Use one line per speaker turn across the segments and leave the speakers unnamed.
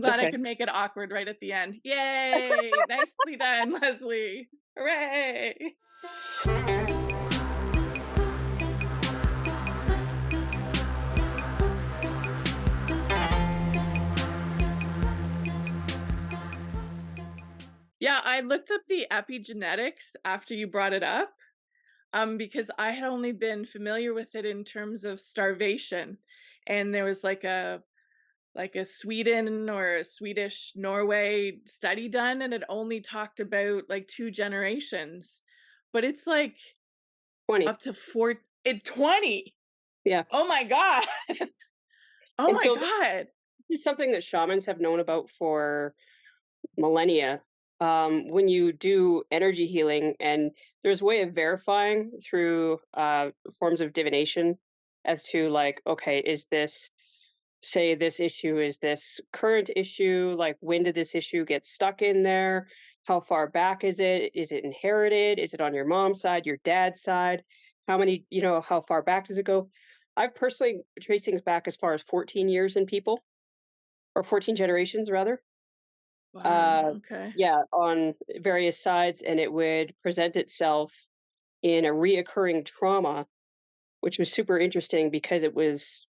glad I
okay.
could make it awkward right at the end. Yay! Nicely done, Leslie. Hooray! Yeah, I looked up the epigenetics after you brought it up, because I had only been familiar with it in terms of starvation, and there was like a Sweden or a Swedish Norway study done, and it only talked about like 2 generations, but it's like
20.
up to 20.
Yeah.
Oh my god. Oh
And
my
so
god.
this is something that shamans have known about for millennia. When you do energy healing, and there's a way of verifying through forms of divination as to like, okay, is this, say, this issue, is this current issue? Like, when did this issue get stuck in there? How far back is it? Is it inherited? Is it on your mom's side, your dad's side? How many, how far back does it go? I've personally traced things back as far as 14 years in people, or 14 generations rather.
Wow,
Uh,
okay.
yeah, on various sides, and it would present itself in a reoccurring trauma, which was super interesting because it was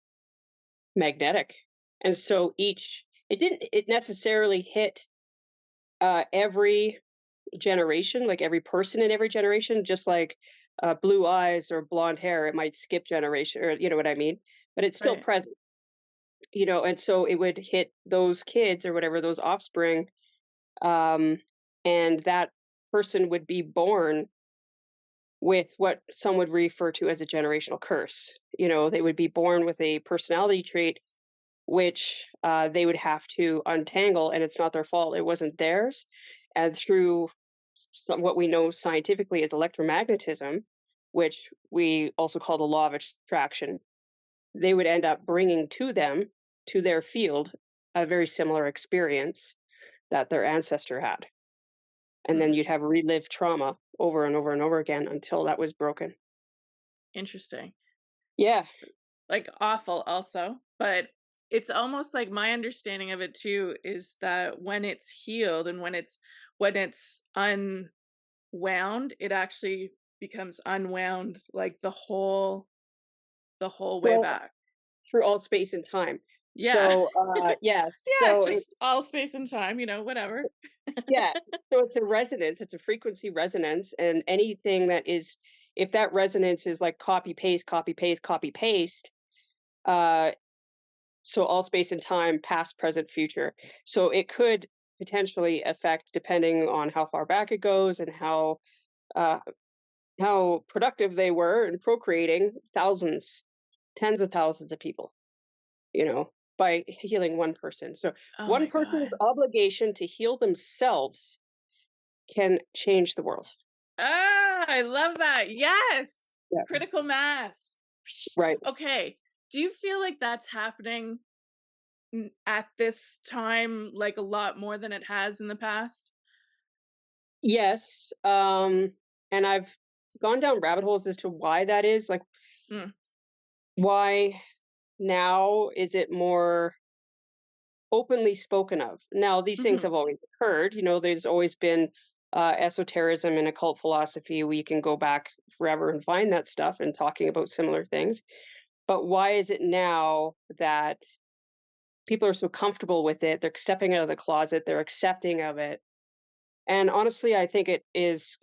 magnetic. And so it necessarily hit every generation, like every person in every generation, just like blue eyes or blonde hair, it might skip generation, or you know what I mean? But it's still
Right.
present, and so it would hit those kids or whatever, those offspring, um, and that person would be born with what some would refer to as a generational curse. They would be born with a personality trait which they would have to untangle, and it's not their fault. It wasn't theirs. And through what we know scientifically as electromagnetism, which we also call the law of attraction, they would end up bringing to them, to their field, a very similar experience that their ancestor had. And then
Hmm.
you'd have relived trauma over and over and over again until that was broken.
Interesting.
Yeah.
Like awful also, but it's almost like my understanding of it too is that when it's healed and when it's unwound, it actually becomes unwound like the whole way
Well,
back.
through all space and time.
Yeah.
So, yeah,
Yeah,
so
just all space and time, whatever.
yeah, so it's a resonance, it's a frequency resonance, and anything that is, if that resonance is like copy paste, copy paste, copy paste, uh, so all space and time, past, present, future. So it could potentially affect, depending on how far back it goes and uh, how productive they were in procreating, thousands, tens of thousands of people, by healing one person. So
Oh
one
my
person's
god.
obligation to heal themselves can change the world.
Ah, I love that. Yes.
Yeah,
Critical mass. Psh.
right.
Okay. Do you feel like that's happening at this time like a lot more than it has in the past?
Yes, and I've gone down rabbit holes as to why that is. Like,
Mm,
why now is it more openly spoken of? Now, these things
mhm.
have always occurred. There's always been esotericism and occult philosophy. We can go back forever and find that stuff and talking about similar things. But why is it now that people are so comfortable with it? They're stepping out of the closet, they're accepting of it. And honestly, I think it is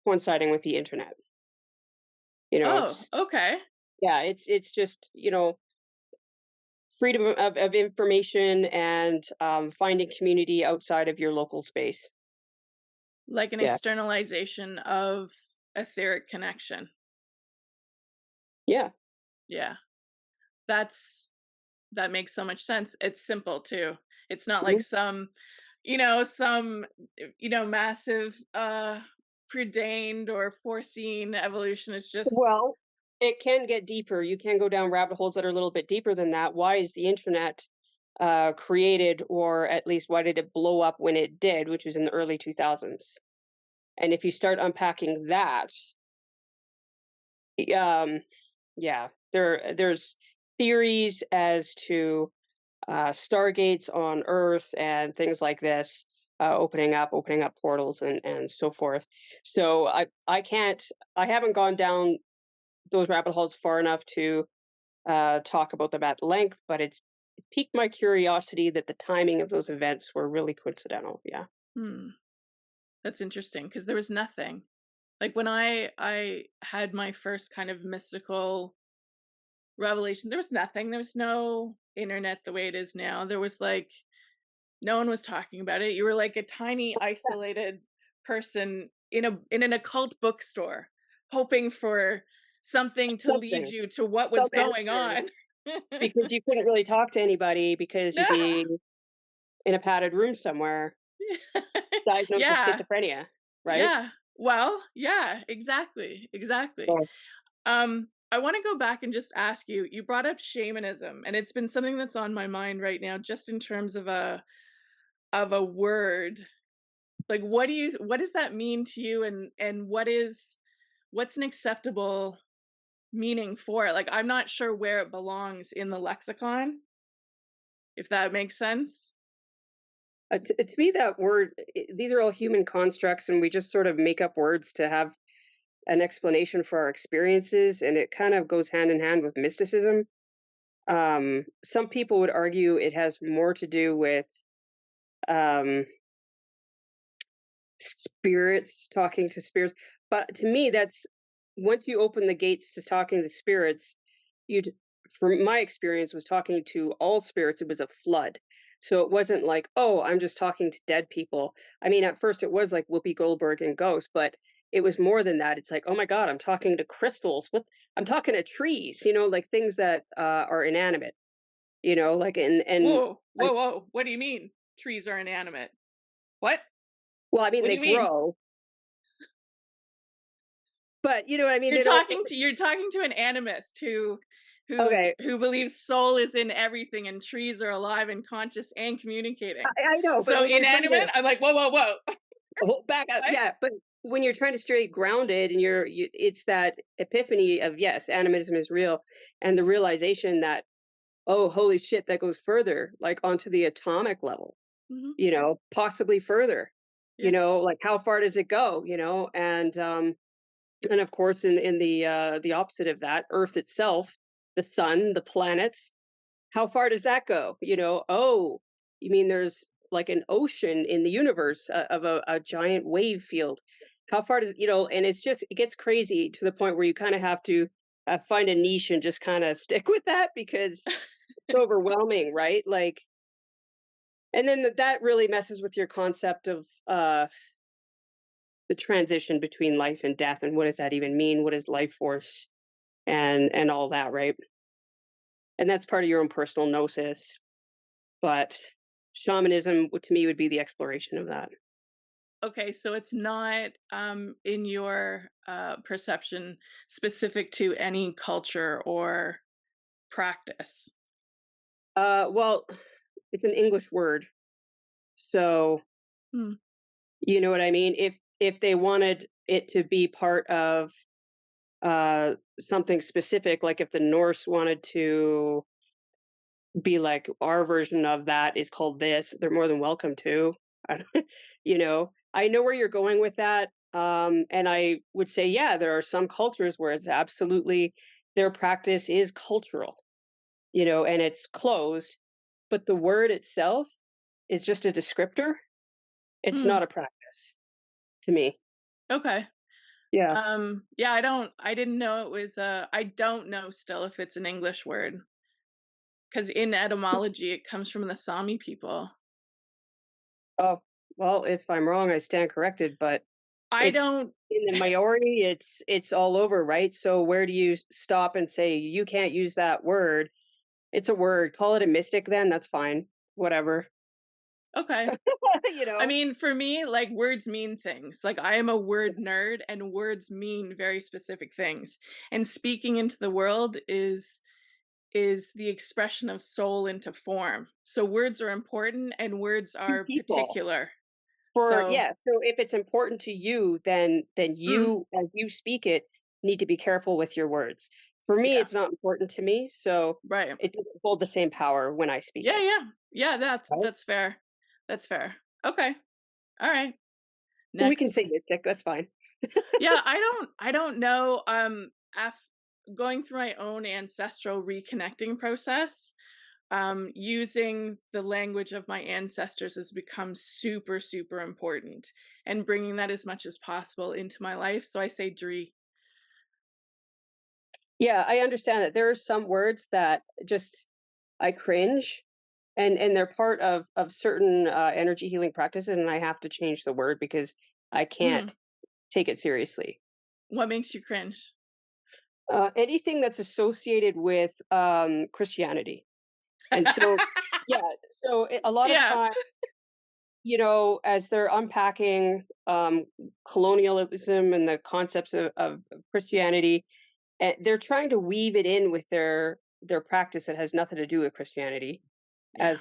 coinciding with the internet.
Oh,
It's
okay.
yeah, it's just, freedom of information and finding community outside of your local space.
Like an
Yeah.
externalization of etheric connection.
Yeah.
Yeah. That's that makes so much sense. It's simple too. It's not like
Mhm.
some massive preordained or foreseen evolution. It's just
Well, it can get deeper. You can go down rabbit holes that are a little bit deeper than that. Why is the internet created, or at least why did it blow up when it did, which was in the early 2000s? And if you start unpacking that, um, yeah, there's theories as to stargates on Earth and things like this, opening up portals and so forth. So I haven't gone down those rabbit holes far enough to talk about them at length, but it piqued my curiosity that the timing of those events were really coincidental. Yeah.
Hmm. That's interesting because there was nothing. Like when I had my first kind of mystical revelation, there was nothing. There was no internet the way it is now. There was like no one was talking about it. You were like a tiny isolated person in an occult bookstore hoping for something to lead
Something,
you to what
some
was going
answer,
on.
because you couldn't really talk to anybody because
No.
you'd be in a padded room somewhere, diagnosed with
Yeah.
schizophrenia, right?
Yeah. Well, yeah, exactly. Exactly.
So,
I want to go back and just ask you, you brought up shamanism, and it's been something that's on my mind right now, just in terms of a word. Like what does that mean to you, and what's an acceptable meaning for it? Like I'm not sure where it belongs in the lexicon, if that makes sense.
to me, that word, these are all human constructs, and we just sort of make up words to have an explanation for our experiences, and it kind of goes hand in hand with mysticism. Some people would argue it has more to do with um, spirits, talking to spirits. But to me, that's once you open the gates to talking to spirits, you'd, from my experience, was talking to all spirits. It was a flood. So it wasn't like, oh, I'm just talking to dead people. I mean, at first it was like Whoopi Goldberg and ghosts, but it was more than that. It's like, oh my God, I'm talking to crystals. What I'm talking to trees, like things that are inanimate, like and
Whoa,
I,
whoa, whoa. What do you mean trees are inanimate? What?
well, I mean
What do
they
you mean?
grow, but you know what I mean.
You're
They don't.
talking to you're talking to an animist
Okay,
who believes soul is in everything and trees are alive and conscious and communicating.
I know, but
So
when you're trying to
inanimate, I'm like, whoa, whoa, whoa.
back up,
What?
yeah, but when you're trying to stay grounded and it's that epiphany of yes, animism is real, and the realization that oh, holy shit, that goes further, like onto the atomic level,
Mhm.
possibly further,
Yeah.
like how far does it go, and of course in the opposite of that, Earth itself, the sun, the planets, how far does that go? Oh, you mean there's like an ocean in the universe of a giant wave field. How far does, and it gets crazy to the point where you kind of have to find a niche and just kind of stick with that because it's overwhelming, right? Like, and then that really messes with your concept of the transition between life and death and what does that even mean? What is life force and all that, right? And that's part of your own personal gnosis. But shamanism to me would be the exploration of that.
Okay, so it's not in your perception specific to any culture or practice.
Well, it's an English word, so
Hmm.
you know what I mean. If they wanted it to be part of something specific, like if the Norse wanted to be like our version of that is called this, they're more than welcome to. I don't- I know where you're going with that, and I would say, yeah, there are some cultures where it's absolutely their practice is cultural, and it's closed, but the word itself is just a descriptor. It's
Hmm.
not a practice to me.
Okay.
Yeah.
Yeah, I didn't know it was I don't know still if it's an English word because in etymology it comes from the Sami people.
Oh, well, if I'm wrong, I stand corrected, but
I
it's
don't
in the majority, it's all over, right? So where do you stop and say you can't use that word? It's a word. Call it a mystic then, that's fine. Whatever.
Okay.
you
I
know?
mean, for me, like words mean things. Like I am a word nerd and words mean very specific things. And speaking into the world is the expression of soul into form. So words are important and words
To
are
people.
particular.
For
So,
yeah, so if it's important to you, then
mm,
you, as you speak it, need to be careful with your words. For me,
Yeah.
it's not important to me, so
Right.
it doesn't hold the same power when I speak
Yeah,
it,
yeah. Yeah,
right?
that's fair. That's fair. Okay. All right.
We can
Next.
say mystic, that's fine.
Yeah, I don't know, going through my own ancestral reconnecting process, using the language of my ancestors has become super, super important, and bringing that as much as possible into my life, so I say "dree."
Yeah, I understand that there are some words that just I cringe, and they're part of certain, energy healing practices, and I have to change the word because I can't
Mm.
take it seriously.
What makes you cringe?
Anything that's associated with, Christianity, and so yeah, so a lot of
Yeah,
time, as they're unpacking, colonialism and the concepts of Christianity, they're trying to weave it in with their practice that has nothing to do with Christianity,
yeah.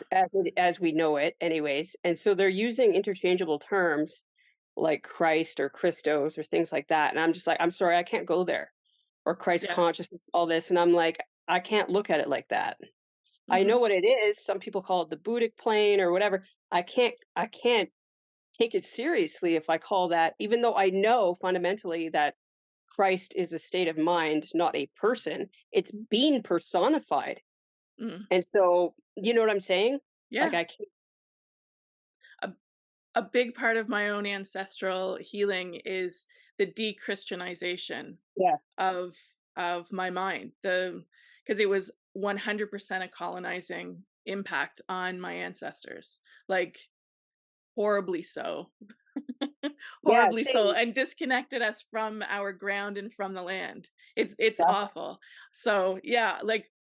as we know it, anyways. And so they're using interchangeable terms like Christ or Christos or things like that. And I'm just like, I'm sorry, I can't go there. Or Christ
Yeah.
consciousness, all this. And I'm like, I can't look at it like that. I know
Mhm.
what it is. Some people call it the Buddhic plane or whatever. I can't take it seriously if I call that, even though I know fundamentally that Christ is a state of mind, not a person. It's being personified.
Mm.
And so, you know what I'm saying? Like
Yeah.
I can't.
A a big part of my own ancestral healing is the de-Christianization
Yeah,
of my mind. Because it was 100% a colonizing impact on my ancestors, like, horribly so.
yeah,
Horribly so,
same.
and disconnected us from our ground and from the land. It's
Exactly.
awful. So, yeah, like,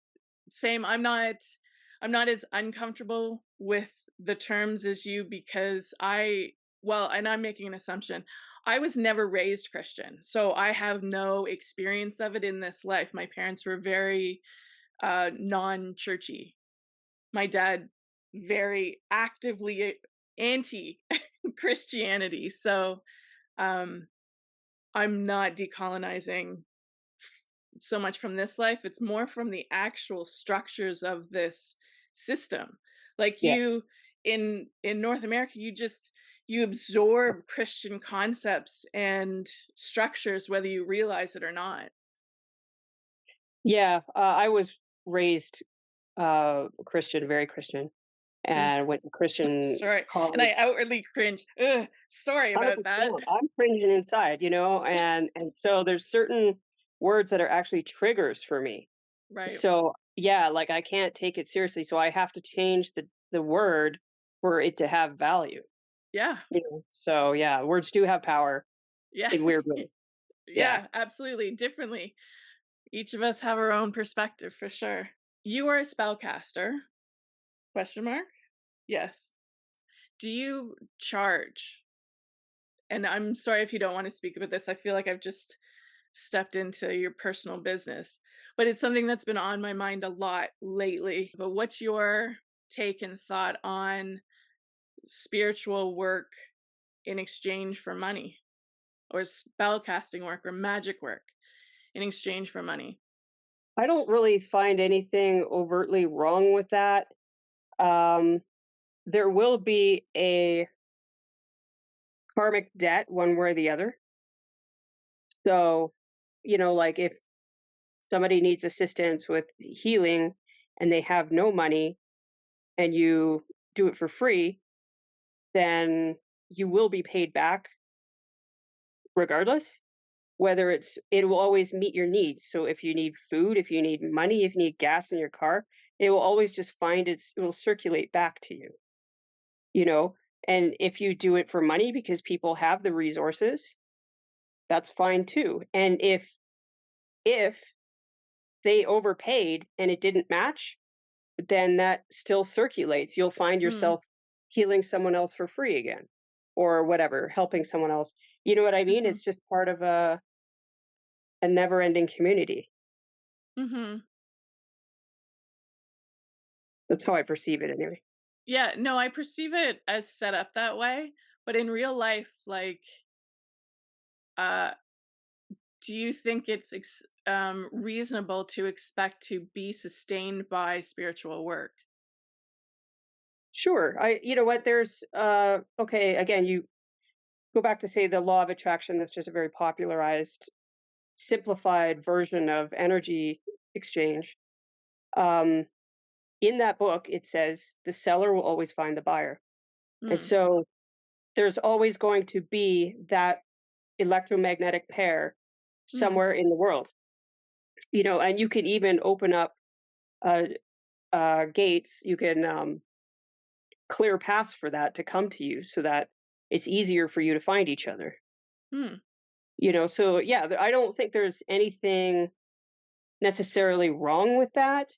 same, I'm not as uncomfortable with the terms as you because well, and I'm making an assumption. I was never raised Christian, so I have no experience of it in this life. My parents were very, non-churchy. My dad very actively anti Christianity. So, um, I'm not decolonizing so much from this life. It's more from the actual structures of this system. Like
Yeah.
you in North America, you absorb Christian concepts and structures whether you realize it or not.
Yeah. I was raised Christian, very Christian,
Ugh,
and went to Christian
sorry. And I
college.
outwardly cringe. Ugh, sorry about that.
100%. I'm cringing inside, and so there's certain words that are actually triggers for me.
Right.
So, yeah, like, I can't take it seriously, so I have to change the word for it to have value,
Yeah.
So, yeah, words do have power
Yeah.
in weird ways. Yeah.
Yeah, absolutely. Differently. Each of us have our own perspective for sure. You are a spellcaster? Question mark? Yes. Do you charge? And I'm sorry if you don't want to speak about this. I feel like I've just stepped into your personal business, but it's something that's been on my mind a lot lately. But what's your take and thought on spiritual work in exchange for money, or spellcasting work or magic work in exchange for money?
I don't really find anything overtly wrong with that. Um, there will be a karmic debt one way or the other. So, like, if somebody needs assistance with healing and they have no money and you do it for free, then you will be paid back regardless. Whether it will always meet your needs. So if you need food, if you need money, if you need gas in your car, it will always just it will circulate back to you, you know? And if you do it for money because people have the resources, that's fine too. And if they overpaid and it didn't match, then that still circulates. You'll find
Mm,
yourself healing someone else for free again or whatever, helping someone else. You know what I mean?
mhm,
It's just part of a never-ending community.
mhm.
That's how I perceive it anyway.
Yeah, no, I perceive it as set up that way, but in real life, like, uh, do you think it's reasonable to expect to be sustained by spiritual work?
Sure. You know what, there's okay, again, you go back to say the law of attraction, that's just a very popularized, simplified version of energy exchange. Um, in that book, it says the seller will always find the buyer. And
Mm,
so there's always going to be that electromagnetic pair
mm,
somewhere in the world, and you can even open up uh, gates, you can clear paths for that to come to you so that it's easier for you to find each other.
mm,
So yeah, I don't think there's anything necessarily wrong with that.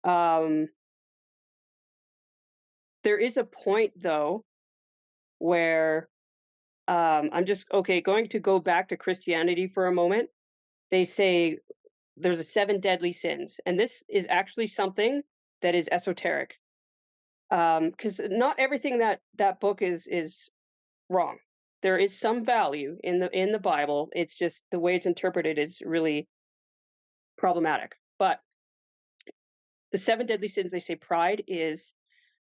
Um, there is a point though where I'm just okay going to go back to Christianity for a moment. They say there's a seven deadly sins, and this is actually something that is esoteric, because not everything that book is wrong. There is some value in the Bible. It's just the way it's interpreted is really problematic. But the seven deadly sins, they say pride is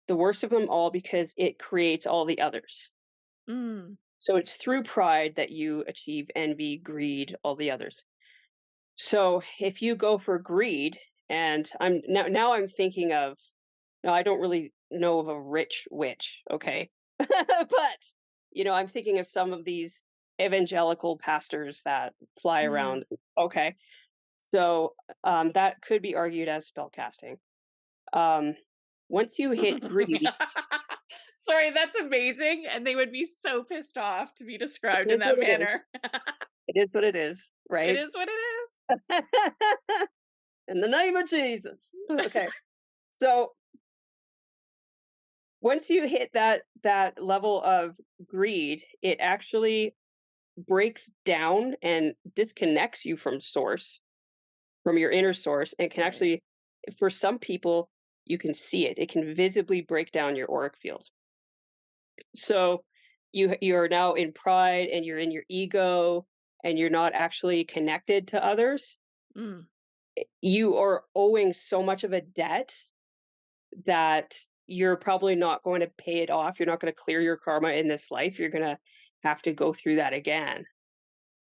the worst of them all because it creates all the others.
mm.
So it's through pride that you achieve envy, greed, all the others. So if you go for greed, and now I'm thinking of, no, I don't really know of a rich witch, okay? But I'm thinking of some of these evangelical pastors that fly
Mm.
around. Okay. So that could be argued as spell casting. Um, once you hit greed,
Sorry, that's amazing, and they would be so pissed off to be
it
described in
is
that
what it is.
manner.
It is what it is,
It
right?
is what it is.
In the name of Jesus. Okay. So once you hit that level of greed, it actually breaks down and disconnects you from source, from your inner source, and can
Right.
actually, for some people, you can see it. It can visibly break down your auric field. So you're now in pride and you're in your ego and you're not actually connected to others.
Mm.
You are owing so much of a debt that you're probably not going to pay it off. You're not going to clear your karma in this life. You're going to have to go through that again,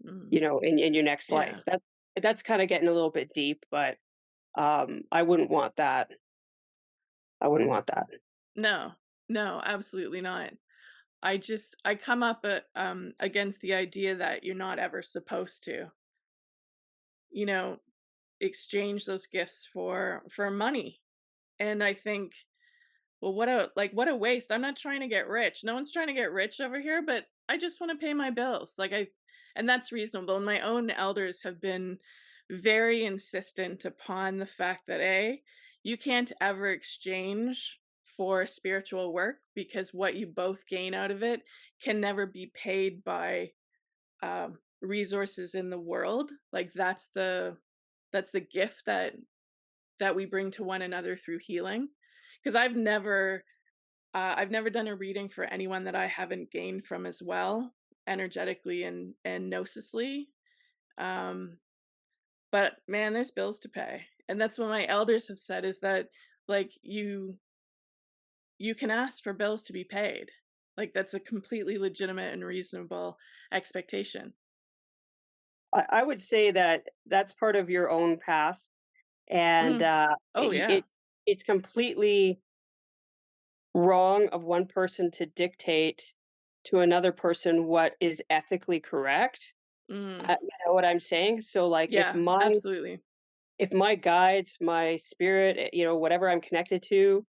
Mm.
in your next life.
Yeah.
That's kind of getting a little bit deep, but I wouldn't want that. I wouldn't want that.
No. No, absolutely not. I come up against the idea that you're not ever supposed to, you know, exchange those gifts for money. And I think, well, what a waste. I'm not trying to get rich. No one's trying to get rich over here, but I just want to pay my bills. And that's reasonable. And my own elders have been very insistent upon the fact that you can't ever exchange for spiritual work because what you both gain out of it can never be paid by resources in the world. Like that's the gift that we bring to one another through healing. Because I've never done a reading for anyone that I haven't gained from as well, energetically and gnosisly. Um, but man, there's bills to pay. And that's what my elders have said is that like you can ask for bills to be paid. Like that's a completely legitimate and reasonable expectation.
I would say that that's part of your own path, and
Mm. Oh yeah.
it's completely wrong of one person to dictate to another person what is ethically correct.
Mm.
You know what I'm saying? So, like,
Yeah, absolutely.
if my guides, my spirit, whatever I'm connected to,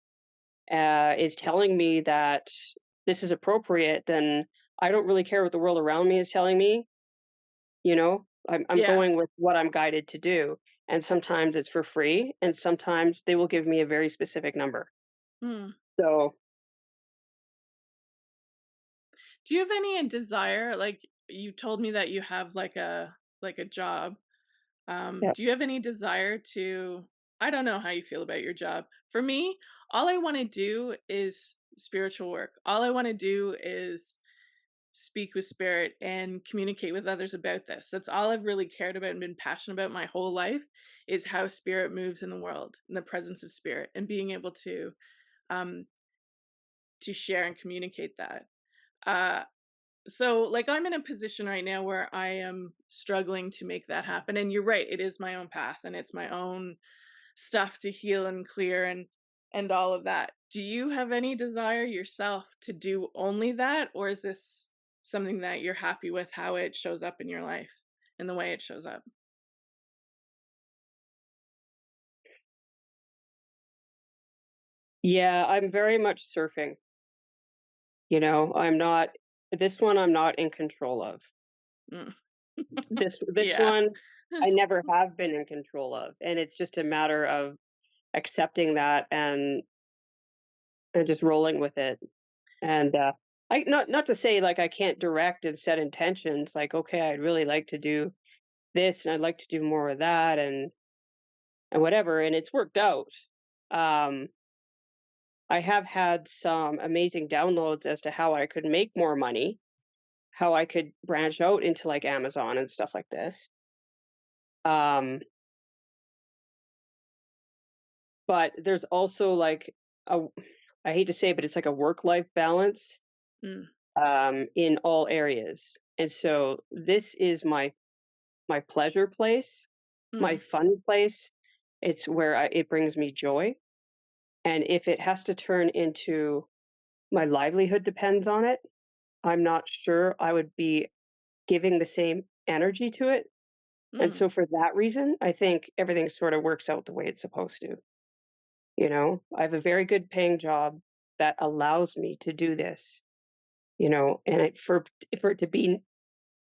is telling me that this is appropriate, then I don't really care what the world around me is telling me. I'm
Yeah.
going with what I'm guided to do, and sometimes it's for free, and sometimes they will give me a very specific number.
Mm.
So,
Do you have any desire, like you told me that you have like a job.
yeah.
Do you have any desire to, I don't know how you feel about your job. For me, all I want to do is spiritual work. All I want to do is speak with spirit and communicate with others about this. That's all I've really cared about and been passionate about my whole life is how spirit moves in the world and the presence of spirit and being able um to share and communicate that. Uh so like I'm in a position right now where I am struggling to make that happen, and you're right, it is my own path and it's my own stuff to heal and clear and all of that. Do you have any desire yourself to do only that, or is this something that you're happy with how it shows up in your life and the way it shows up?
Yeah, I'm very much surfing. I'm not this one I'm not in control of.
Mm.
This
Yeah.
one I never have been in control of, and it's just a matter of accepting that and just rolling with it. And I not to say like I can't direct and set intentions like okay, I'd really like to do this and I'd like to do more of that and whatever and it's worked out. Um I have had some amazing downloads as to how I could make more money, how I could branch out into like Amazon and stuff like this. Um, but there's also like a, I hate to say, it, but it's like a work-life balance
Mm,
in all areas. And so this is my pleasure place, my
mm,
fun place. It's where it brings me joy. And if it has to turn into my livelihood depends on it, I'm not sure I would be giving the same energy to it. And
mm.
so for that reason, I think everything sort of works out the way it's supposed to. I have a very good paying job that allows me to do this, and for it to be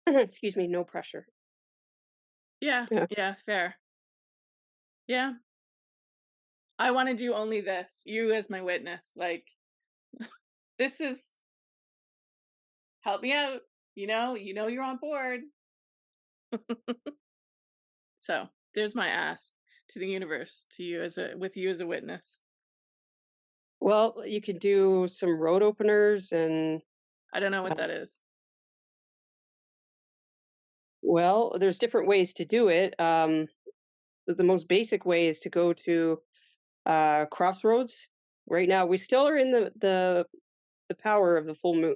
excuse me, no pressure.
Yeah,
Yeah.
yeah, fair. Yeah. I want to do only this. You as my witness. Like this is help me out. You know you're on board. So there's my ask to the universe, to you as a with you as a witness.
Well, you can do some road openers and
I don't know what
uh,
that is.
well, there's different ways to do it. The most basic way is to go to crossroads. Right now, we still are in the power of the full moon.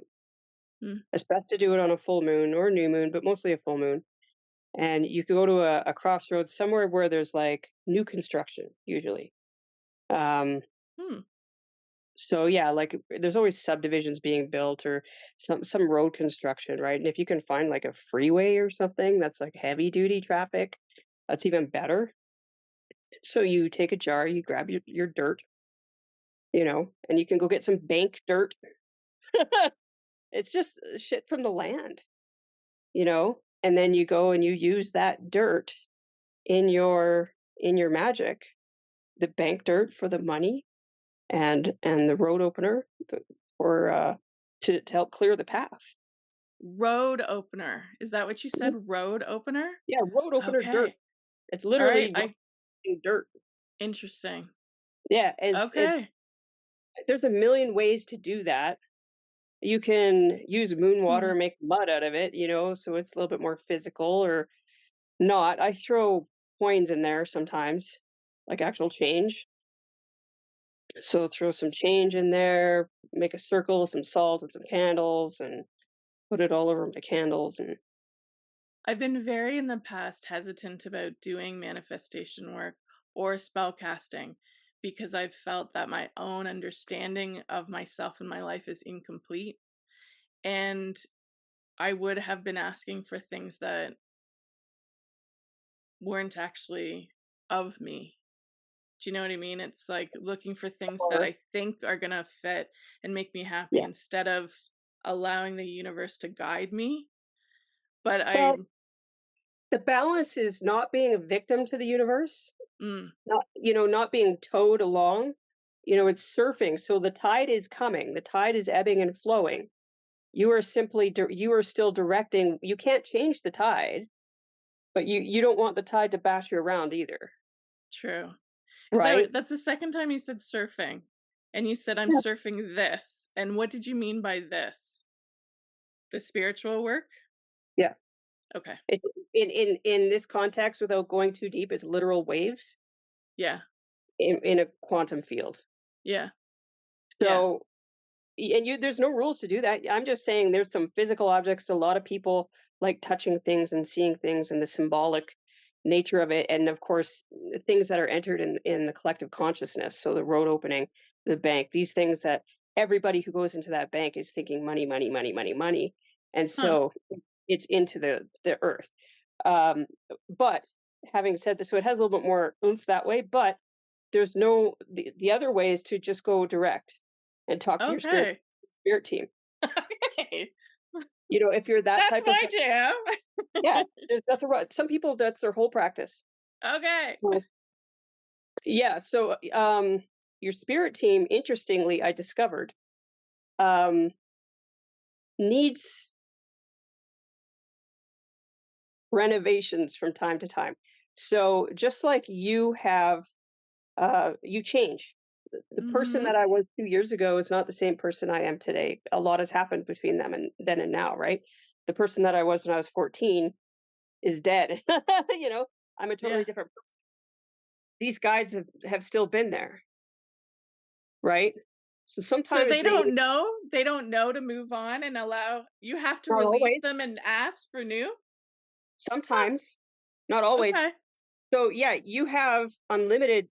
Mm,
It's best to do it on a full moon or new moon, but mostly a full moon. And you could go to a crossroads somewhere where there's like new construction, usually. Um,
hmm.
so yeah, like there's always subdivisions being built or some road construction, right? And if you can find like a freeway or something that's like heavy duty traffic, that's even better. So you take a jar, you grab your dirt, and you can go get some bank dirt. It's just shit from the land, and then you go and you use that dirt in your magic, the bank dirt for the money and the road opener for to help clear the path.
Road opener. Is that what you
Mhm.
said? Road opener?
Yeah, road opener dirt.
Okay.
It's
All right.
literally
I
road dirt.
interesting.
Yeah, it's
Okay.
there's a million ways to do that. You can use moon water
Hmm.
and make mud out of it, so it's a little bit more physical or not. I throw coins in there sometimes, like actual change. So throw some change in there, make a circle with some salt and some candles and put it all over my candles and
I've been very in the past hesitant about doing manifestation work or spell casting because I've felt that my own understanding of myself and my life is incomplete. And I would have been asking for things that weren't actually of me. Do you know what I mean? It's like looking for things that
or
I think are gonna fit and make me happy
yeah.
instead of allowing the universe to guide me. But I
Well, the balance is not being a victim to the universe,
mm,
not being towed along. It's surfing. So the tide is coming. The tide is ebbing and flowing. You are still directing. You can't change the tide, but you don't want the tide to bash you around either,
true. Is
right?
that's the second time you said surfing, and you said, "I'm
Yeah.
surfing this," and what did you mean by this? The spiritual work?
Yeah.
Okay.
It, in this context, without going too deep, is literal waves
Yeah.
in a quantum field.
Yeah. Yeah.
So, and there's no rules to do that. I'm just saying there's some physical objects. A lot of people like touching things and seeing things and the symbolic nature of it. And of course, things that are entered in the collective consciousness. So the road opening, the bank, these things that everybody who goes into that bank is thinking money, money, money, money, money. And
Huh.
so it's into the earth. Um, but having said this, so it has a little bit more oomph that way, but there's no the other way is to just go direct and talk to your
Okay.
spirit team.
Okay.
You know, if you're that
That's
type of
my jam.
yeah, there's nothing wrong. Some people that's their whole practice.
Okay.
Well, yeah, so your spirit team, interestingly, I discovered, um, needs renovations from time to time. So just like you have you change. The person
Mhm.
that I was 2 years ago is not the same person I am today. A lot has happened between them and then and now, right? The person that I was when I was 14 is dead. You know, I'm a totally
Yeah.
different person. These guides have still been there, right? So
So
sometimes they
they don't know to move on and allow you have to
not
release
always,
them and ask for new? Huh,
sometimes, not always.
okay.
So yeah, you have unlimited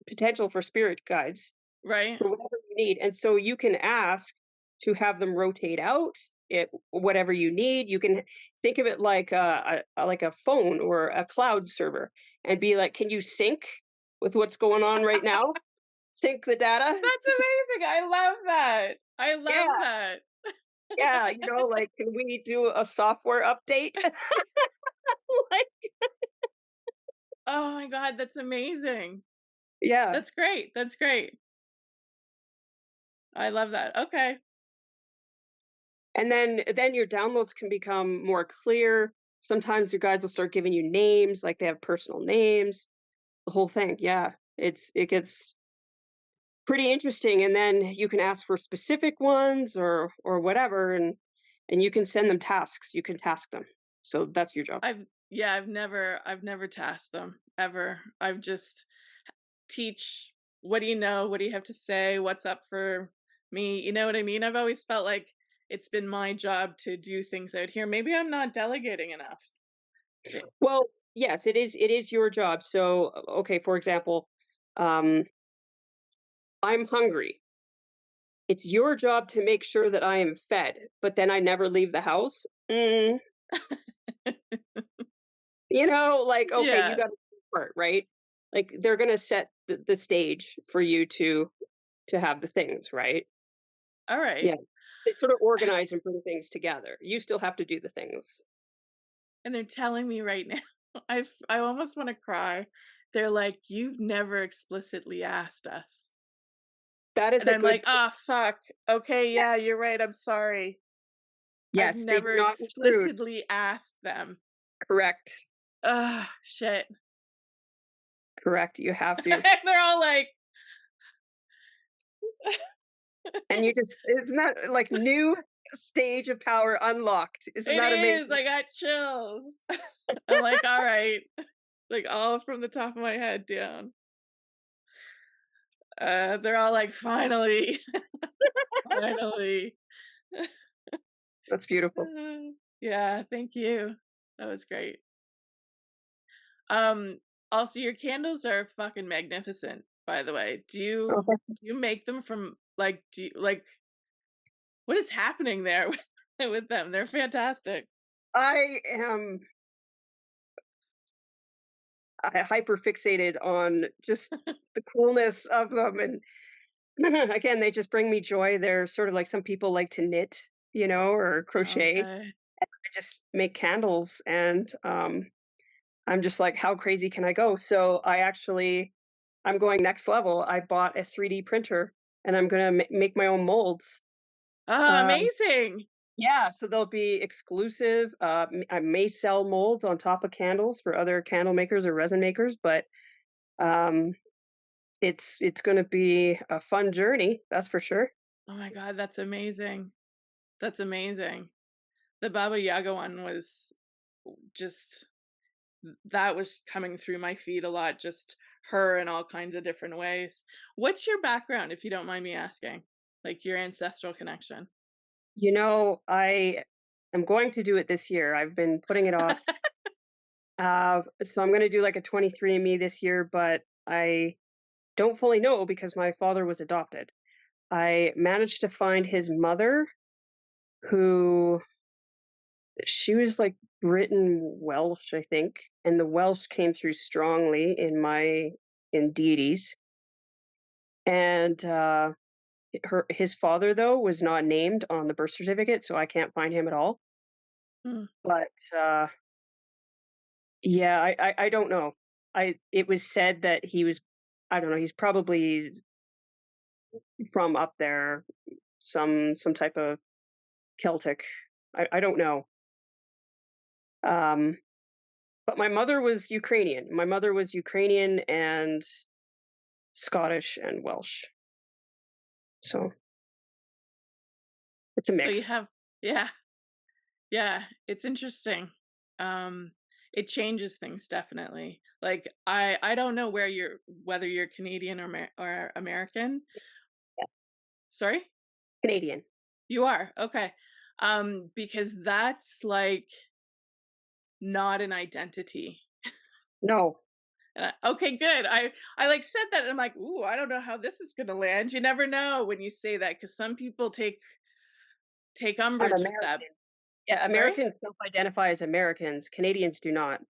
potential for spirit guides
Right.
for whatever you need. And so you can ask to have them rotate out it whatever you need. You can think of it like like a phone or a cloud server and be like, can you sync with what's going on right now? Sync the data.
That's amazing, I love that. I love
Yeah,
that.
yeah. You know, like can we do a software update? Like,
Oh my god, that's amazing.
yeah.
That's great, that's great. I love that. Okay.
And then your downloads can become more clear. Sometimes your guides will start giving you names, like they have personal names, the whole thing. Yeah. It gets pretty interesting, and then you can ask for specific ones or whatever, and you can send them tasks. You can task them. So that's your job.
I've never tasked them, ever. I've just teach, "What do you know? What do you have to say? What's up for me?" You know what I mean? I've always felt like it's been my job to do things out here. Maybe I'm not delegating enough. Eh
Well, yes, it is your job. So okay, for example, um, I'm hungry. It's your job to make sure that I am fed, but then I never leave the house. You know, like, okay, you
Yeah,
got to part, right? Like they're gonna set the stage for you to have the things, right?
alright.
Yeah. They sort of organize and bring things together. You still have to do the things.
And they're telling me right now, I almost wanna cry. They're like, "You've never explicitly asked us."
That is
And
a
I'm
good
like,
thing.
"Ah, fuck. Okay,
Yeah.
yeah, you're right, I'm sorry. I've
Yes, they do
never
not intrude.
explicitly asked them."
Correct.
Ugh, shit.
Correct. You have to.
And they're all like
And you just isn't that like new stage of power unlocked? Isn't
it
that
is,
amazing?
I got chills. I'm like, "Alright." Like, all from the top of my head down. They're all like, "Finally, finally."
That's beautiful.
Yeah, thank you. That was great. Um, Also, your candles are fucking magnificent, by the way.
Okay.
Do you make them from, like, do you like, what is happening there with them? They're fantastic.
I am hyper fixated on just the coolness of them and again, they just bring me joy. They're sort of like some people like to knit, you know, or crochet.
Okay.
I just make candles and I'm just like, how crazy can I go? So I'm going next level. I bought a 3D printer and I'm gonna make my own molds.
Ah,
Uh,
amazing.
yeah, so they'll be exclusive. I may sell molds on top of candles for other candle makers or resin makers, but um, it's gonna be a fun journey. That's for sure.
Oh my god, that's amazing. That's amazing. The Baba Yaga one was just that was coming through my feed a lot, just her in all kinds of different ways. What's your background, if you don't mind me asking? Like your ancestral connection?
I am going to do it this year. I've been putting it off. So I'm going to do like a 23andMe this year, but I don't fully know because my father was adopted. I managed to find his mother, who she was like Britain Welsh, I think, and the Welsh came through strongly in deities. And his father though was not named on the birth certificate, so I can't find him at all.
Mm.
But yeah, I don't know. It was said that he was, I don't know, he's probably from up there, some type of Celtic. I don't know. Um, but my mother was Ukrainian. My mother was Ukrainian and Scottish and Welsh. So it's a
So you
mix.
have, yeah, yeah, it's interesting. Um, it changes things definitely. Like I don't know whether you're Canadian or American.
Yeah,
Sorry?
Canadian.
You are. Okay. Because that's like not an identity.
No,
Okay, good. I like said that and I'm like, "Ooh, I don't know how this is going to land." You never know when you say that cuz some people take
I'm
umbrage with that.
American. Yeah,
Sorry?
Americans self-identify as Americans. Canadians do not.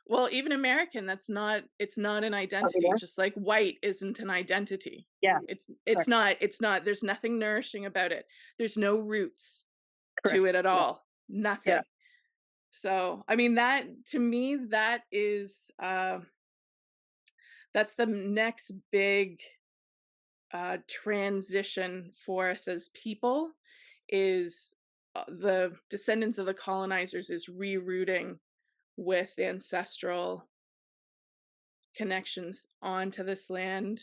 Well, even American, it's not an identity,
Anymore?
just like white isn't an identity.
Yeah,
It's
correct.
not there's nothing nourishing about it. There's no roots to
Correct.
it at
Yeah.
all.
Yeah.
Nothing. So, I mean that to me that is that's the next big transition for us as people is the descendants of the colonizers is rerouting with ancestral connections onto this land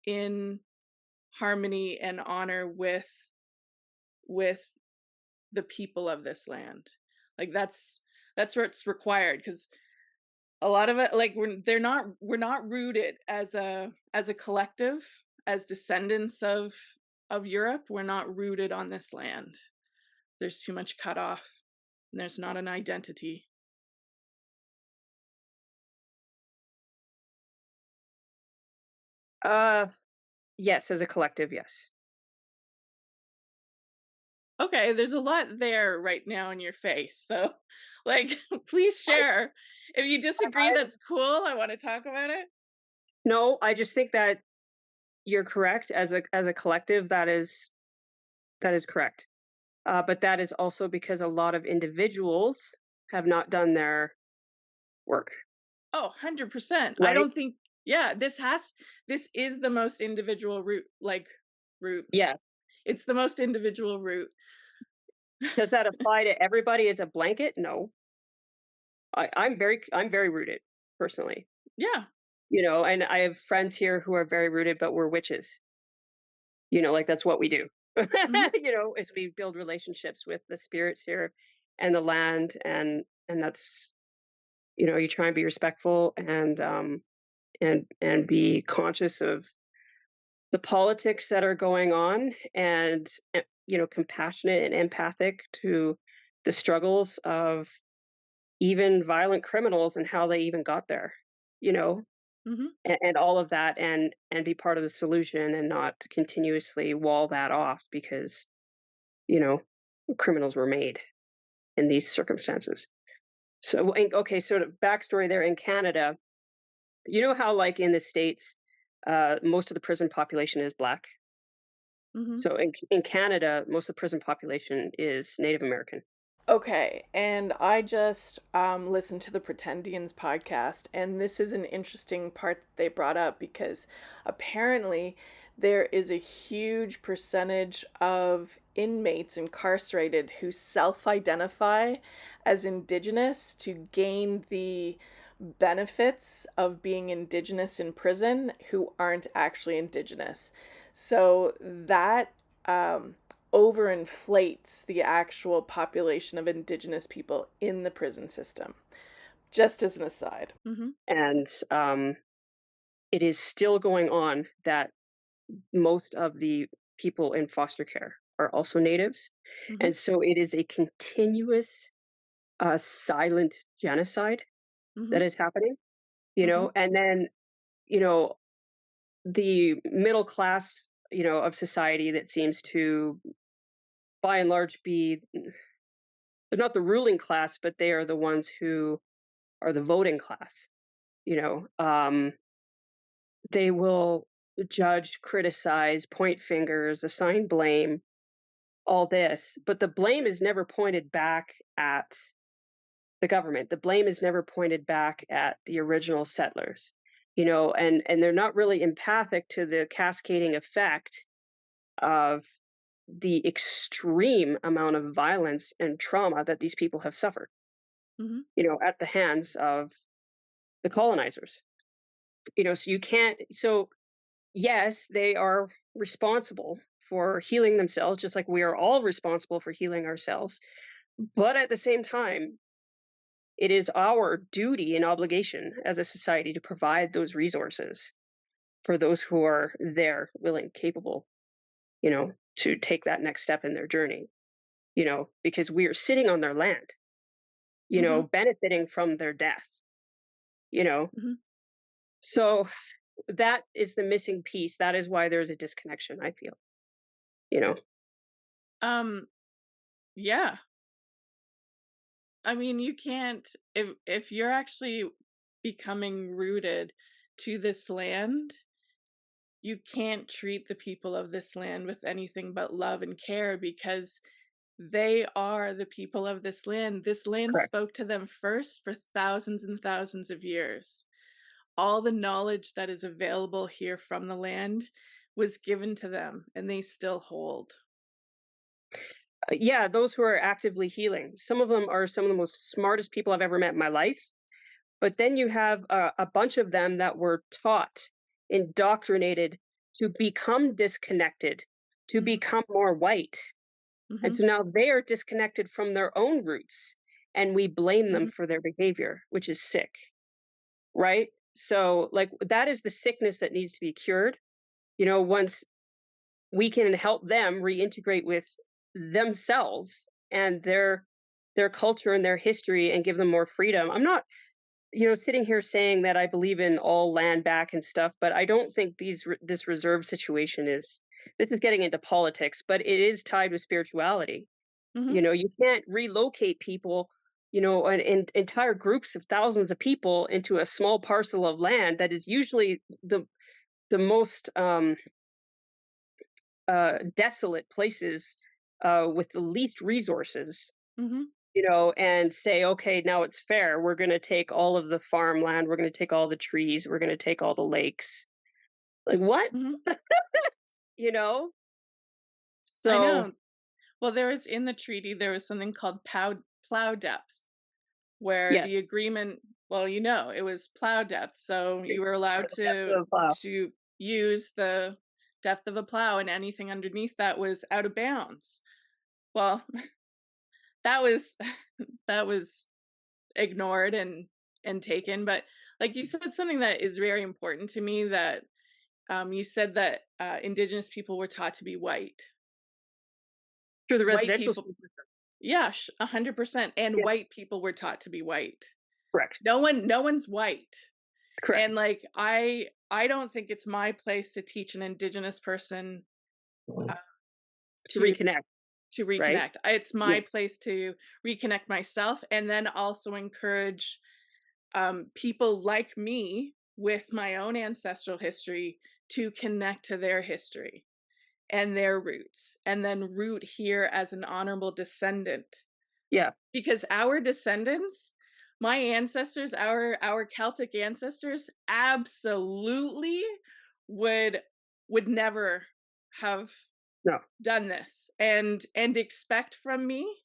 in harmony and honor with the people of this land. Like that's what's required because a lot of it like we're not rooted as a collective as descendants of Europe. We're not rooted on this land. There's too much cut off and there's not an identity.
Uh, yes, as a collective, yes.
Okay, there's a lot there right now in your face. So, like, please
I,
share. If you disagree,
I
that's cool. I want to talk about it.
no, I just think that you're correct as a collective. That is correct. But that is also because a lot of individuals have not done their work,
Oh, 100%. I
right?
don't think yeah, this is the most individual route.
Yeah.
It's the most individual route.
Does that apply to everybody as a blanket? No. I'm very rooted personally.
Yeah.
And I have friends here who are very rooted, but we're witches. Like that's what we do.
Mhm.
Is we build relationships with the spirits here and the land, and that's you try and be respectful and be conscious of the politics that are going on, and compassionate and empathic to the struggles of even violent criminals and how they even got there, you know,
Mhm.
and all of that, and be part of the solution and not continuously wall that off because you know criminals were made in these circumstances. So okay, sort of backstory there in Canada. You know how like in the states, most of the prison population is black.
Mhm.
So in Canada, most of the prison population is Native American.
Okay, and I just listened to the Pretendians podcast, and this is an interesting part that they brought up because apparently there is a huge percentage of inmates incarcerated who self identify as Indigenous to gain the benefits of being Indigenous in prison who aren't actually Indigenous. So that overinflates the actual population of indigenous people in the prison system. Just as an aside.
And it is still going on that most of the people in foster care are also natives.
Mhm.
And so it is a continuous silent genocide that
Mhm.
is happening,
Mhm.
and then, you know, the middle class, of society that seems to, by and large, be they're not the ruling class, but they are the ones who are the voting class. They will judge, criticize, point fingers, assign blame, all this, but the blame is never pointed back at the government. The blame is never pointed back at the original settlers, and they're not really empathic to the cascading effect of the extreme amount of violence and trauma that these people have suffered,
Mhm.
at the hands of the colonizers. So you can't, so yes, they are responsible for healing themselves, just like we are all responsible for healing ourselves. But at the same time, it is our duty and obligation as a society to provide those resources for those who are there, willing, capable, to take that next step in their journey, because we are sitting on their land,
Mhm.
benefiting from their death, you know.
Mhm.
So that is the missing piece. That is why there's a disconnection, I feel, you know.
Um, yeah. I mean, you can't if you're actually becoming rooted to this land, you can't treat the people of this land with anything but love and care because they are the people of this land. This land
Correct.
spoke to them first for thousands and thousands of years. All the knowledge that is available here from the land was given to them, and they still hold.
Yeah, those who are actively healing. Some of them are some of the most smartest people I've ever met in my life. But then you have a bunch of them that were taught, indoctrinated to become disconnected, to
Mhm.
become more white. And
Mhm.
so now they are disconnected from their own roots, and we blame them
Mhm.
for their behavior, which is sick, right? So, like, that is the sickness that needs to be cured. Once we can help them reintegrate with themselves and their culture and their history and give them more freedom. I'm not sitting here saying that I believe in all land back and stuff, but I don't think this reserve situation is. This is getting into politics, but it is tied with spirituality.
Mhm.
You can't relocate people, entire groups of thousands of people into a small parcel of land that is usually the most desolate places with the least resources,
Mhm.
and say, okay, now it's fair. We're going to take all of the farmland. We're going to take all the trees. We're going to take all the lakes. Like, what?
Mhm.
You know?
I
So,
know. Well, there was in the treaty, there was something called plow depth, where
yes.
the agreement well, it was plow depth, so you were allowed
Depth of,
to use the depth of a plow, and anything underneath that was out of bounds. Well, that was that was ignored and taken, but, like, you said something that is very important to me that, you said that, indigenous people were taught to be white.
through the
White
residential
people
school system.
Yeah, 100%, and
Yeah,
white people were taught to be white.
correct.
No one's white.
Correct.
And, like, I don't think it's my place to teach an indigenous person, uh,
To
to
reconnect,
to
right?
reconnect. It's
Yeah.
my place to reconnect myself and then also encourage, people like me with my own ancestral history to connect to their history and their roots, and then root here as an honorable descendant.
Yeah.
Because our descendants, my ancestors, our Celtic ancestors absolutely would would never have
No.
done this and expect from me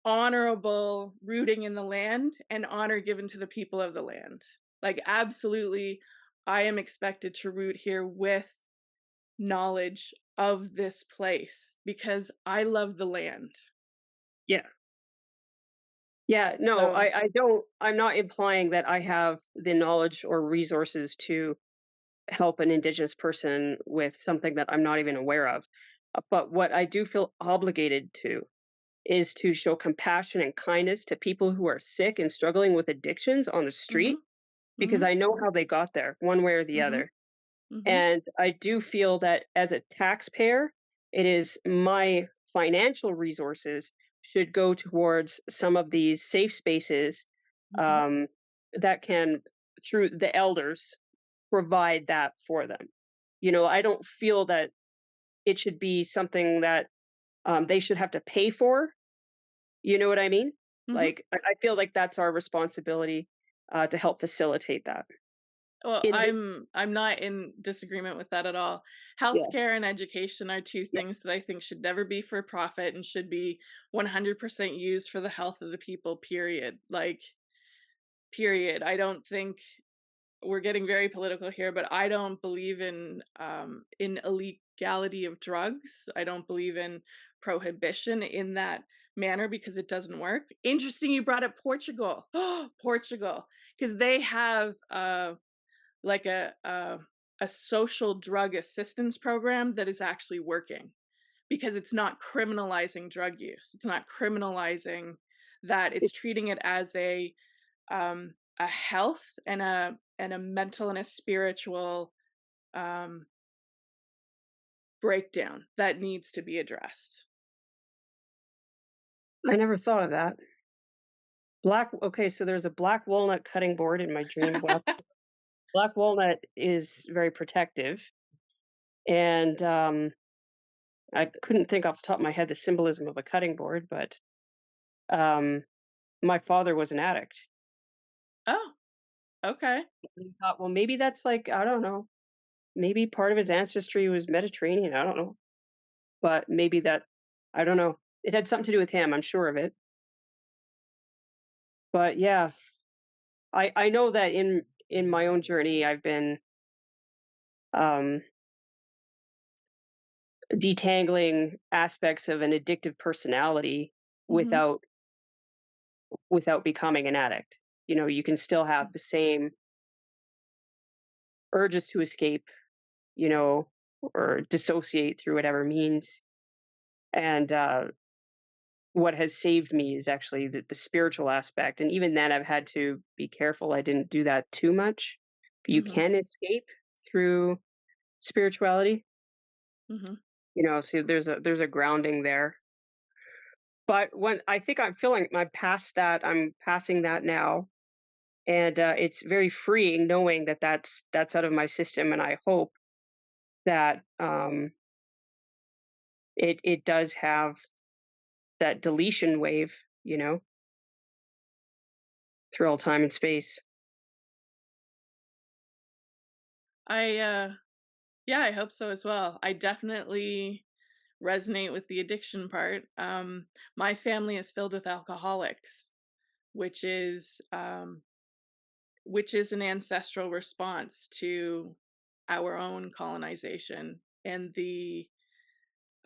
honorable rooting in the land and honor given to the people of the land. Like absolutely I am expected to root here with knowledge of this place because I love the land.
Yeah. Yeah, no,
So,
I don't I'm not implying that I have the knowledge or resources to help an indigenous person with something that I'm not even aware of. But what I do feel obligated to is to show compassion and kindness to people who are sick and struggling with addictions on the street
mhm,
because
mhm,
I know how they got there one way or the
mhm,
other.
mhm,
And I do feel that as a taxpayer, it is my financial resources should go towards some of these safe spaces
mhm.
um, that can, through the elders, provide that for them. I don't feel that it should be something that they should have to pay for. You know what I mean?
Mhm.
Like, I feel like that's our responsibility to help facilitate that.
Well,
In the,
I'm not in disagreement with that at all.
yeah,
Healthcare and education are 2
yeah,
things that I think should never be for profit and should be 100% used for the health of the people, period. Like, period. I don't think we're getting very political here, but I don't believe in illegality of drugs. I don't believe in prohibition in that manner because it doesn't work. Interesting you brought up Portugal. Portugal, because they have like a social drug assistance program that is actually working because it's not criminalizing drug use. It's not criminalizing that. It's
it,
treating it as a health and a mental and a spiritual um, breakdown that needs to be addressed.
I never thought of that. Okay, so there's a black walnut cutting board in my dream. Well, black walnut is very protective, and I couldn't think off the top of my head the symbolism of a cutting board, but um, my father was an addict.
Oh, okay.
And I thought, well, maybe that's like I don't know. Maybe part of his ancestry was Mediterranean. I don't know, but maybe that I don't know. It had something to do with him. I'm sure of it. But yeah, I know that in my own journey, I've been um, detangling aspects of an addictive personality
Hmm.
without becoming an addict. You can still have the same urges to escape, you know, or dissociate through whatever means. And what has saved me is actually the spiritual aspect. And even then, I've had to be careful. I didn't do that too much. You
Hmm.
can escape through spirituality,
Hmm.
so there's a grounding there. But when I think I'm feeling I'm past that, I'm passing that now, and it's very freeing knowing that that's out of my system. And I hope that it does have that deletion wave, you know, through all time and space.
I yeah, I hope so as well. I definitely resonate with the addiction part. My family is filled with alcoholics, which is um, which is an ancestral response to our own colonization and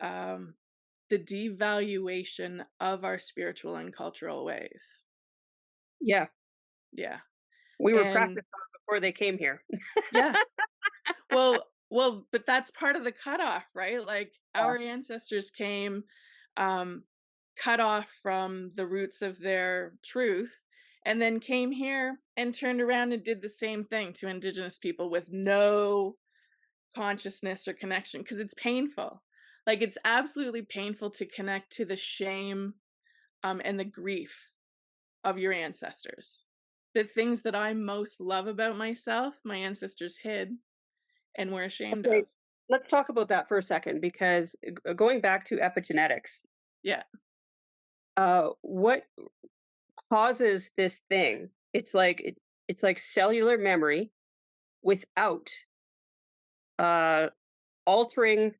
um, the devaluation of our spiritual and cultural ways.
Yeah,
Yeah,
we were
and
practiced on before they came here.
yeah, but that's part of the cutoff, right? Like
Yeah.
our ancestors came um, cut off from the roots of their truth and then came here and turned around and did the same thing to indigenous people with no consciousness or connection because it's painful. Like it's absolutely painful to connect to the shame and the grief of your ancestors. The things that I most love about myself, my ancestors hid and were ashamed
Okay,
of.
let's talk about that for a second because going back to epigenetics,
Yeah.
what causes this thing? It's like cellular memory without uh, altering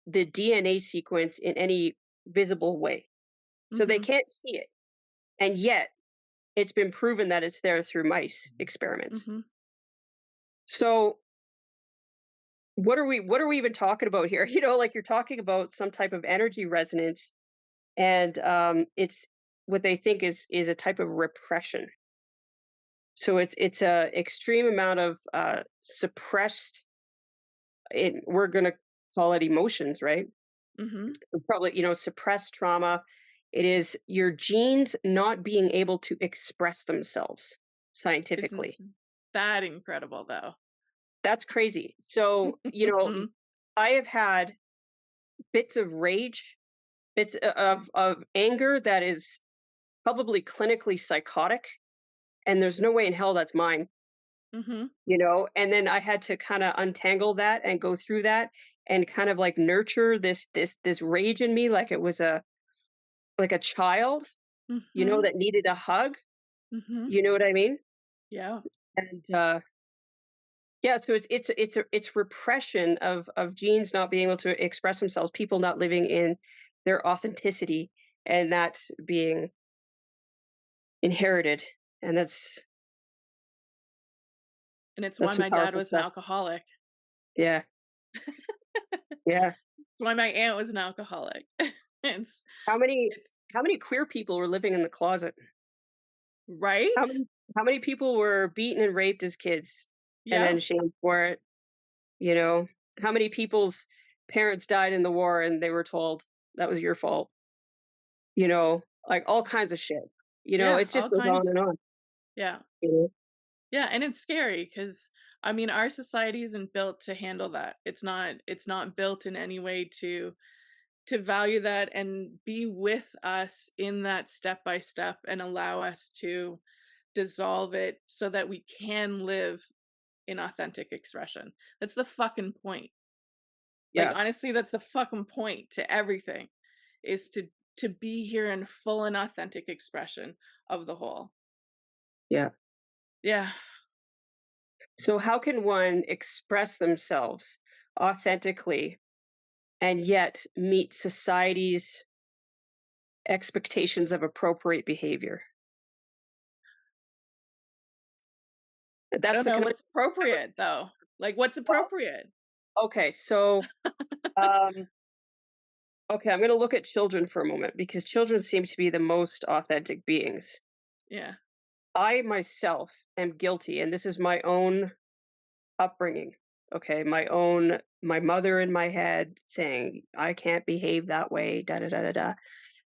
the DNA sequence in any visible way. So they
Mhm.
can't see it, and yet it's been proven that it's there through mice experiments.
Mhm.
So what are we even talking about here? Like you're talking about some type of energy resonance, and it's what they think is a type of repression. So it's a extreme amount of suppressed. We're gonna call it emotions, right?
Mhm.
Probably, suppressed trauma. It is your genes not being able to express themselves
Isn't
scientifically.
that incredible, though?
That's crazy. So, I have had bits of rage, bits of anger that is probably clinically psychotic, and there's no way in hell that's mine,
Mhm.
and then I had to kind of untangle that and go through that and kind of like nurture this rage in me like it was a child,
Mhm.
that needed a hug.
Mhm.
You know what I mean?
Yeah.
And yeah, so it's repression of genes not being able to express themselves, people not living in their authenticity, and that being inherited, and
And it's why
that's some
my dad
powerful
was an
stuff.
alcoholic.
Yeah, yeah.
It's why my aunt was an alcoholic. It's
How many
it's
how many queer people were living in the closet? How
right?
many how many people were beaten and raped as kids and
Yeah.
then shamed for it? You know, how many people's parents died in the war and they were told that was your fault? Like all kinds of shit.
Yeah,
It just
all
goes on
kinds.
and on.
Yeah.
You know?
Yeah, and it's scary because I mean, our society isn't built to handle that. It's not built in any way to value that and be with us in that step by step and allow us to dissolve it so that we can live in authentic expression. That's the fucking point. Like
Yeah,
honestly, that's the fucking point to everything is to be here in full and authentic expression of the whole.
yeah.
Yeah.
So how can one express themselves authentically and yet meet society's expectations of appropriate behavior?
I
That's
don't
the
know
kind
what's appropriate though. Like what's
of
appropriate?
okay, so um okay, I'm going to look at children for a moment because children seem to be the most authentic beings.
Yeah.
I myself am guilty, and this is my own upbringing. Okay, my mother in my head saying I can't behave that way. Da da da da da.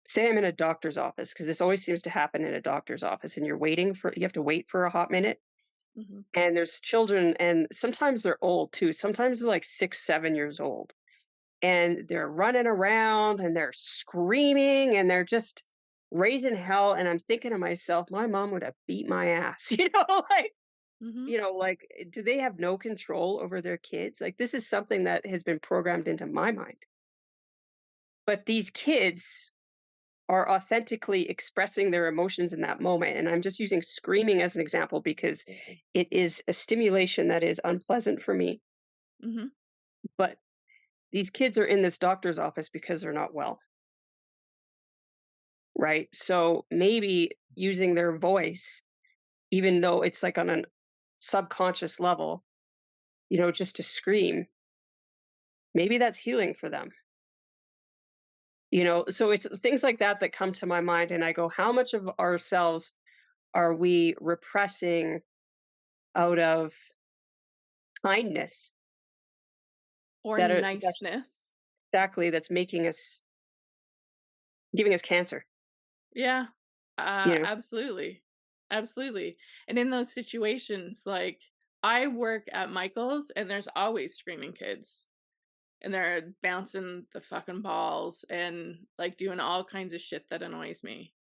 Say I'm in a doctor's office because this always seems to happen in a doctor's office, and you have to wait for a hot minute,
Mhm.
and there's children, and sometimes they're old too. Sometimes they're like 6, 7 years old, and they're running around and they're screaming and they're just raising hell. And I'm thinking to myself, my mom would have beat my ass, like
Mhm.
do they have no control over their kids? Like, this is something that has been programmed into my mind. But these kids are authentically expressing their emotions in that moment. And I'm just using screaming as an example because it is a stimulation that is unpleasant for me.
Mhm.
But these kids are in this doctor's office because they're not well, right? So maybe using their voice, even though it's like on a subconscious level, just to scream, maybe that's healing for them. So it's things like that that come to my mind, and I go, how much of ourselves are we repressing out of kindness
Or
that's
niceness.
exactly that's making us giving us cancer,
Yeah.
you know?
Absolutely. Absolutely. And in those situations, like I work at Michael's and there's always screaming kids and they're bouncing the fucking balls and like doing all kinds of shit that annoys me.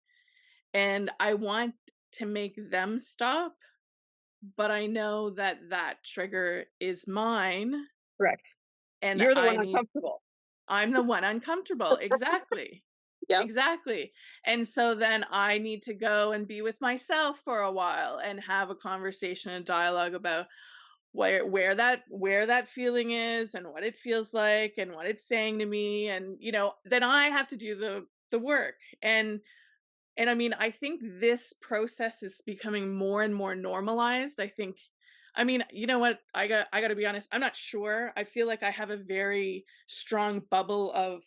And I want to make them stop, but I know that that trigger is mine
Correct.
and
You're the one uncomfortable.
I'm the one uncomfortable. Exactly.
Yep.
Exactly. And so then I need to go and be with myself for a while and have a conversation and dialogue about where that feeling is and what it feels like and what it's saying to me and then I have to do the work. And I mean, I think this process is becoming more and more normalized. I think I mean, you know what? I got to be honest. I'm not sure. I feel like I have a very strong bubble of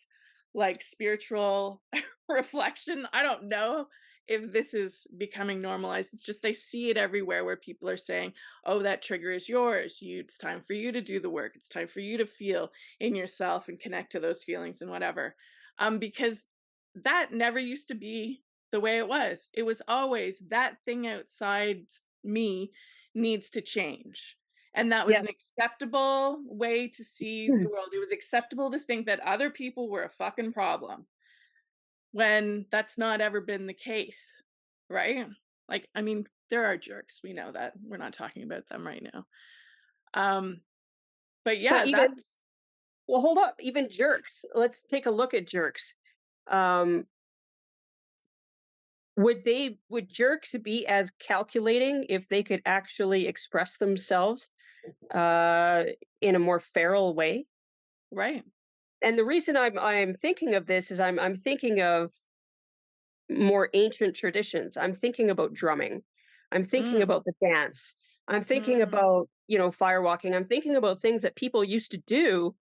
like spiritual reflection. I don't know if this is becoming normalized. It's just I see it everywhere where people are saying, "Oh, that trigger is yours. It's time for you to do the work. It's time for you to feel in yourself and connect to those feelings and whatever." Because that never used to be the way it was. It was always that thing outside me needs to change. And that was
Yeah.
an acceptable way to see
Hmm.
the world. It was acceptable to think that other people were a fucking problem when that's not ever been the case, right? Like, I mean, there are jerks. We know that. We're not talking about them right now. Um, but
But
yeah,
even
that's
well, hold up, even jerks. Let's take a look at jerks. Um, would jerks be as calculating if they could actually express themselves uh, in a more feral way?
right.
And the reason I'm thinking of this is I'm thinking of more ancient traditions. I'm thinking about drumming. I'm thinking
Mm,
about the dance. I'm thinking
mm,
about, firewalking. I'm thinking about things that people used to do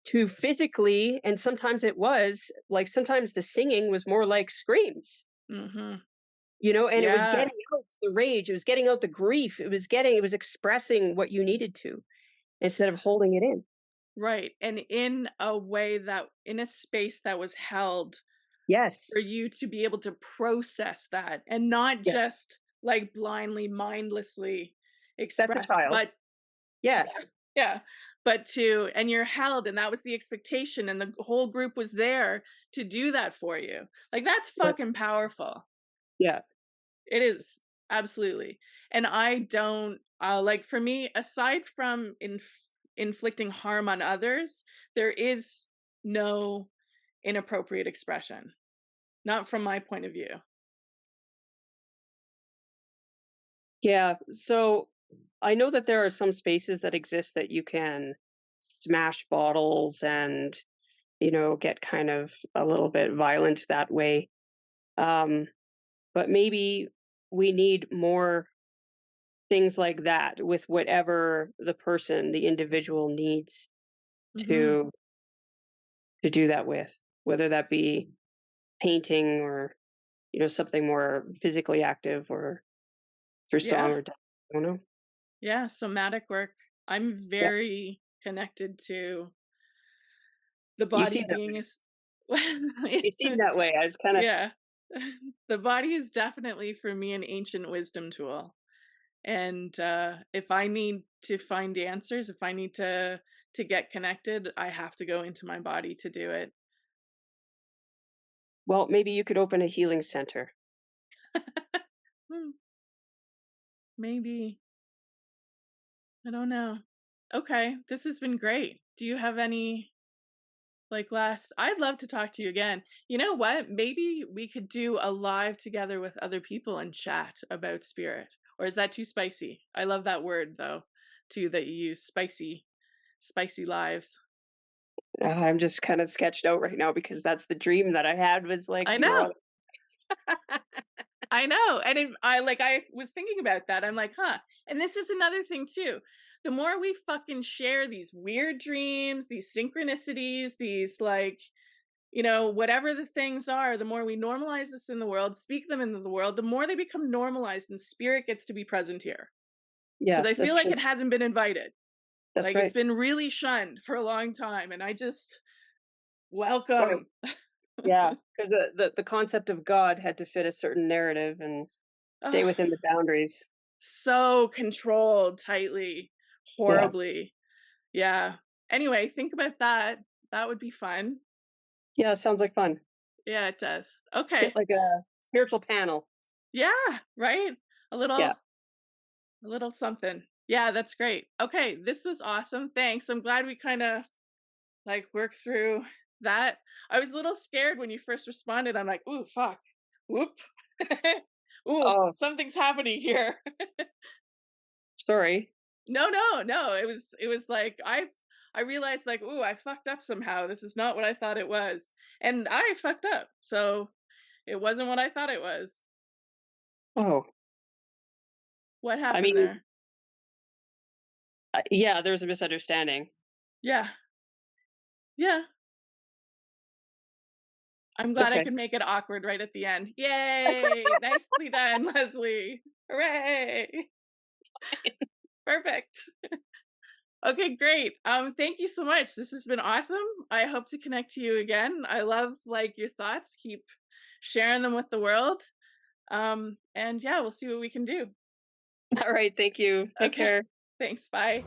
to physically, and sometimes it was like sometimes the singing was more like screams,
mm-hmm.
and it was
Yeah,
getting out the rage, it was getting out the grief, it was expressing what you needed to instead of holding it in.
right. And in a way that, in a space that was held
Yes.
for you to be able to process that and not
Yeah.
just like blindly, mindlessly
That's a
express,
child.
but
Yeah.
yeah, yeah, but to, and you're held, and that was the expectation, and the whole group was there to do that for you. Like, that's
Yeah.
fucking powerful.
Yeah.
It is, absolutely. And I don't, like, for me, aside from inflicting harm on others, there is no inappropriate expression, not from my point of view.
Yeah. So I know that there are some spaces that exist that you can smash bottles and, get kind of a little bit violent that way. Um, but maybe we need more things like that with whatever the individual needs
Mhm.
to do that with, whether that be painting or, something more physically active or through song
Yeah,
or dance. I don't know.
yeah, somatic work. I'm
Yeah.
very connected to the
You
body
seem that
being
way.
a s
You seem that way. I was kind of,
Yeah. The body is definitely, for me, an ancient wisdom tool, and, if I need to find answers, if I need to get connected, I have to go into my body to do it.
well, maybe you could open a healing center.
Hmm, maybe. I don't know. Okay, this has been great. Do you have any, like, last I'd love to talk to you again. You know what? Maybe we could do a live together with other people and chat about spirit. Or is that too spicy? I love that word though, too, that you use, spicy, spicy lives.
I'm just kind of sketched out right now because that's the dream that I had was like,
I know. I know. And I was thinking about that. I'm like, huh. And this is another thing too. The more we fucking share these weird dreams, these synchronicities, these like, whatever the things are, the more we normalize this in the world, speak them into the world, the more they become normalized and spirit gets to be present here.
yeah,
Because I
that's
feel like
true.
it hasn't been invited.
That's
Like, it's
right.
been really shunned for a long time. And I just
Right.
welcome.
Yeah, because the concept of God had to fit a certain narrative and stay
Oh,
within the boundaries.
so controlled tightly,
Yeah.
horribly. Yeah. Anyway, think about that. That would be fun.
Yeah, sounds like fun.
Yeah, it does.
Get
Okay.
like a spiritual panel.
Yeah, right? A
Yeah.
little A little something. Yeah, that's great. Okay, this was awesome. Thanks. I'm glad we kind of like worked through that. I was a little scared when you first responded. I'm like, ooh, fuck. Whoop. Ooh,
Oh,
something's happening here.
sorry.
No, no, no. It was like I realized like, ooh, I fucked up somehow. This is not what I thought it was. And I fucked up. So it wasn't what I thought it was.
Oh,
What
I
happened
mean,
there?
Yeah, there was a misunderstanding.
Yeah. Yeah. I'm
It's
glad I
okay.
could make it awkward right at the end. Yay! Nicely done, Leslie. Hooray! Perfect. Okay, great. Thank you so much. This has been awesome. I hope to connect to you again. I love like your thoughts. Keep sharing them with the world. And yeah, we'll see what we can do.
All right, thank you. Take
Okay.
care.
Thanks. Bye.